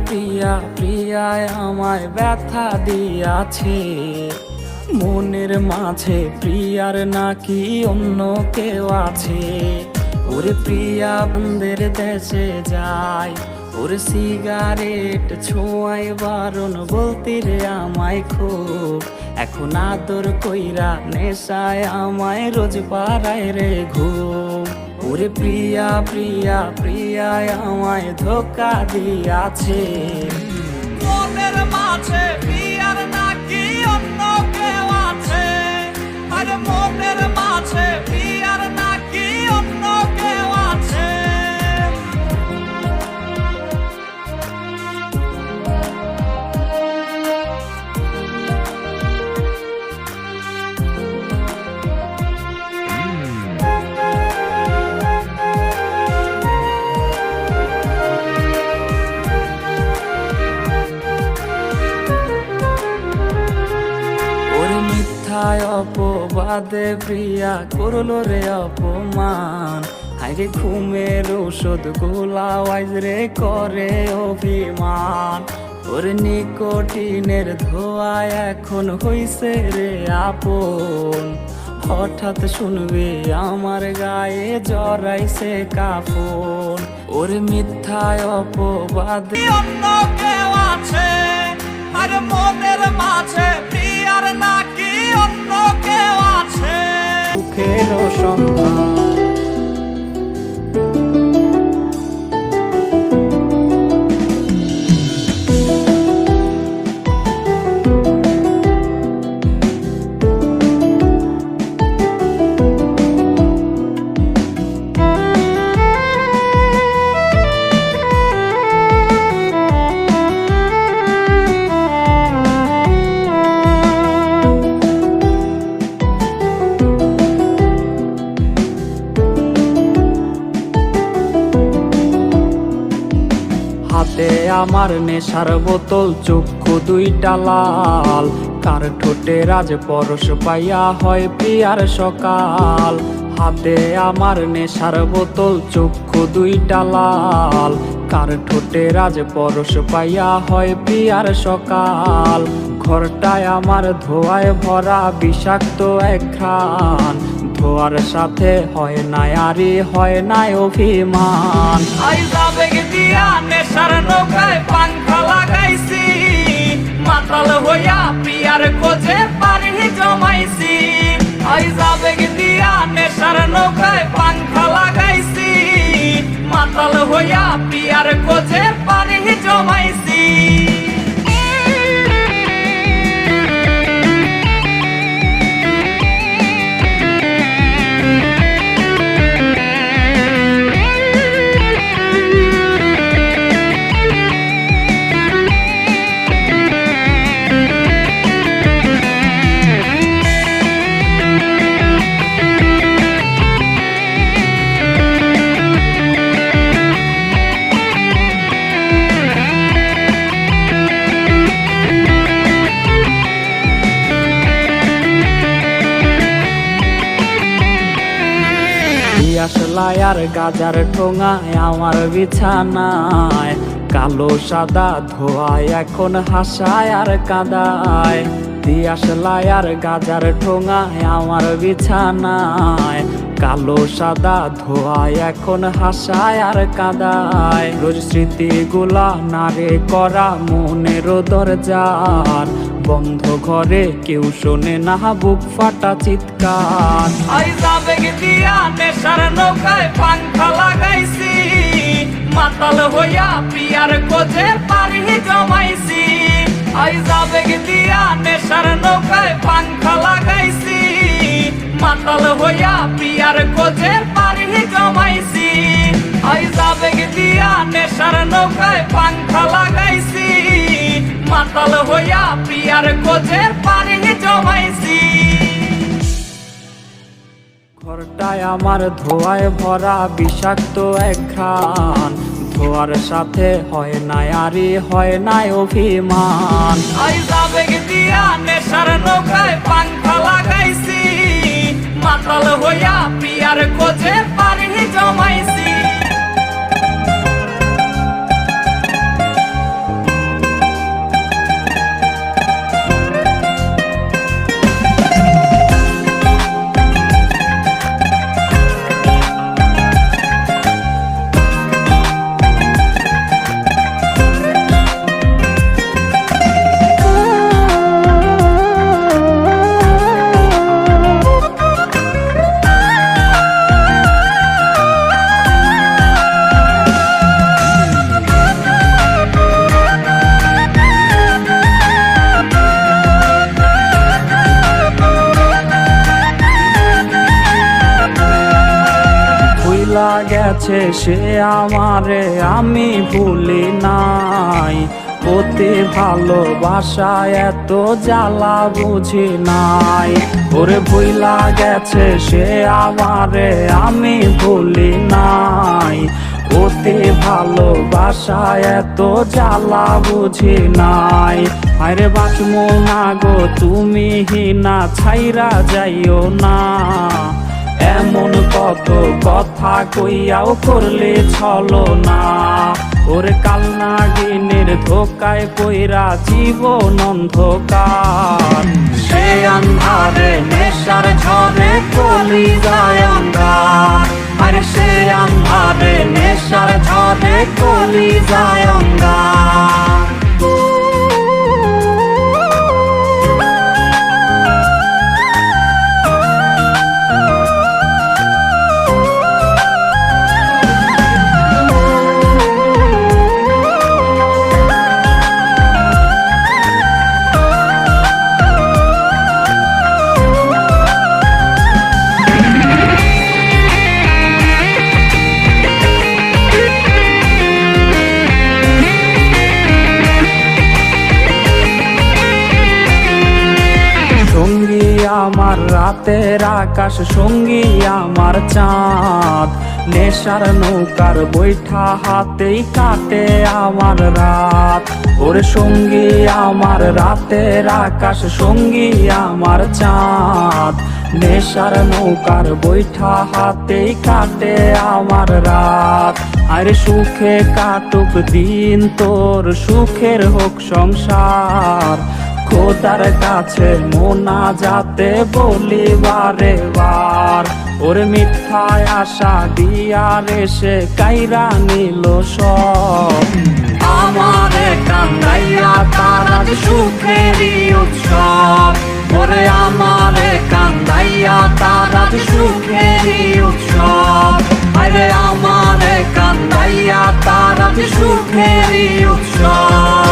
প্রিয়া প্রিয়ায় আমায় ব্যথা দিয়াছে। মনের মাঝে প্রিয়ার নাকি অন্য কেউ আছে। ওরে প্রিয়া বন্ধের দেশে যায়, ওর সিগারেট ছোঁয়ায় বারণ বলতে রে আমায় খুব। এখন আদর কইরা নেশায় আমায় রোজ পাড়ায় রে ঘুম। ওরে প্রিয়া প্রিয়া প্রিয়ায় আমায় ধোকা দিয়াছে। মনের মাঝে প্রিয়ার নাকি অন্য কেউ আছে। আরে মনের মাঝে প্রিয়ার নাকি অন্য কেউ আছে। অপবাদে প্রিয়া করলো রে অপমান। হাইরে ঘুমের ঔষধ গোলাওয়াইজ রে করে অভিমান। ওর নিকোটিনের ধোঁয়ায় এখন হইছে রে আপন। হঠাৎ শুনবে আমার গায়ে জড়াইছে কাফন। ওর মিথ্যায় অপবাদে অন্য কেউ আছে। আরে মনের মাঝে প্রিয়ার নাকি অন্য কেউ আছে। সুখের সন্ধান হাতে আমার নেশার বোতল, চক্ষু দুইটা লাল। কার ঠোঁটে রাজ পরশ পাইয়া হয় প্রিয়ার সকাল। হাতে আমার নেশার বোতল, চক্ষু দুইটা লাল। কার ঠোঁটে রাজ পরশ পাইয়া হয় প্রিয়ার সকাল। ঘরটায় আমার ধোঁয়ায় ভরা বিষাক্ত এক ঘ্রাণ। ধোয়ার সাথে হয় না আরে হয় না অভিমান। আবেগ দিয়া নেশার নৌকায় পাংখা লাগাইছি। মাতাল হইয়া প্রিয়ার খোঁজে পানি জমাইছি। আবেগ দিয়া নেশার নৌকায় পাংখা লাগাইছি। মাতাল হইয়া প্রিয়ার খোঁজে পানি জমাইছি। আসলাই আর গাজার ঠোঙায় আমার বিছানায়। কালো সাদা ধোয়ায় এখন হাসায় আর কাদায়। দিয়াশলাই আর গাজার ঠোঙায় আমার বিছানায়। কালো সাদা ধোয়ায় এখন হাসায় আর কাদায়। রোজ স্মৃতিগুলা নারে করা মনের দরজার। বন্ধ ঘরে কেউ শোনে না বুক ফাটা চিৎকার। আবেগ দিয়া নেশার নৌকায় পাংখা লাগাইছি। মাতাল হইয়া প্রিয়ার খোঁজে পানি জমাইছি। আবেগ দিয়া নেশার নৌকায় পাংখা লাগাইছি। মাতাল হইয়া প্রিয়ার খোঁজে পানি জমাইছি। আবেগ দিয়া নেশার নৌকায় পাংখা লাগাইছি। মাতাল হইয়া প্রিয়ার খোঁজে পানি জমাইছি। ঘরটায় আমার ধোঁয়ায় ভরা বিষাক্ত এক ঘ্রাণ। ধোয়ার সাথে হয় না আরে হয় না অভিমান। আবেগ দিয়া নেশার নৌকায় পাংখা লাগাইছি। মাতাল হইয়া প্রিয়ার খোঁজে পানি জমাইছি। গেছে সে আমারে আমি ভুলি নাই, অতি ভালোবাসায় এত জ্বালা বুঝি নাই। ওরে ভুইলা গেছে সে আমারে আমি ভুলি নাই, অতি ভালোবাসায় এত জ্বালা বুঝি নাই। আরে বাঁচমো না গো তুমি হিনা ছাইরা যাইও না, এমন কত কথা কইয়াও করলে ছলো না। ওরে কালনাগিনীর ধোকায় পইরা জীবন অন্ধকার, সে আন্ধারে নেশার ঝরে কলি যায় অঙ্গার। আরে সে আন্ধারে নেশার ঝরে কলি যায় অঙ্গার। সঙ্গী আমার রাতের আকাশ, সঙ্গী আমার চাঁদ, নেশার নৌকার বৈঠা হাতেই কাটে আমার রাত। ওরে সঙ্গী আমার রাতের আকাশ, সঙ্গী আমার চাঁদ, নেশার নৌকার বৈঠা হাতেই কাটে আমার রাত। আরে সুখে কাটুক দিন তোর, সুখের হোক সংসার, খোদার কাছে মোনাজাতে বলি বারে বার। ওরে মিথ্যায় আশা দিয়া রে সে কাইরা নিল সব, আমারে কান্দাইয়া তার আজ সুখেরই উৎসব। ওরে আমারে কান্দাইয়া তার আজ সুখেরই উৎসব। আরে আমারে কান্দাইয়া তার আজ সুখেরই উৎসব।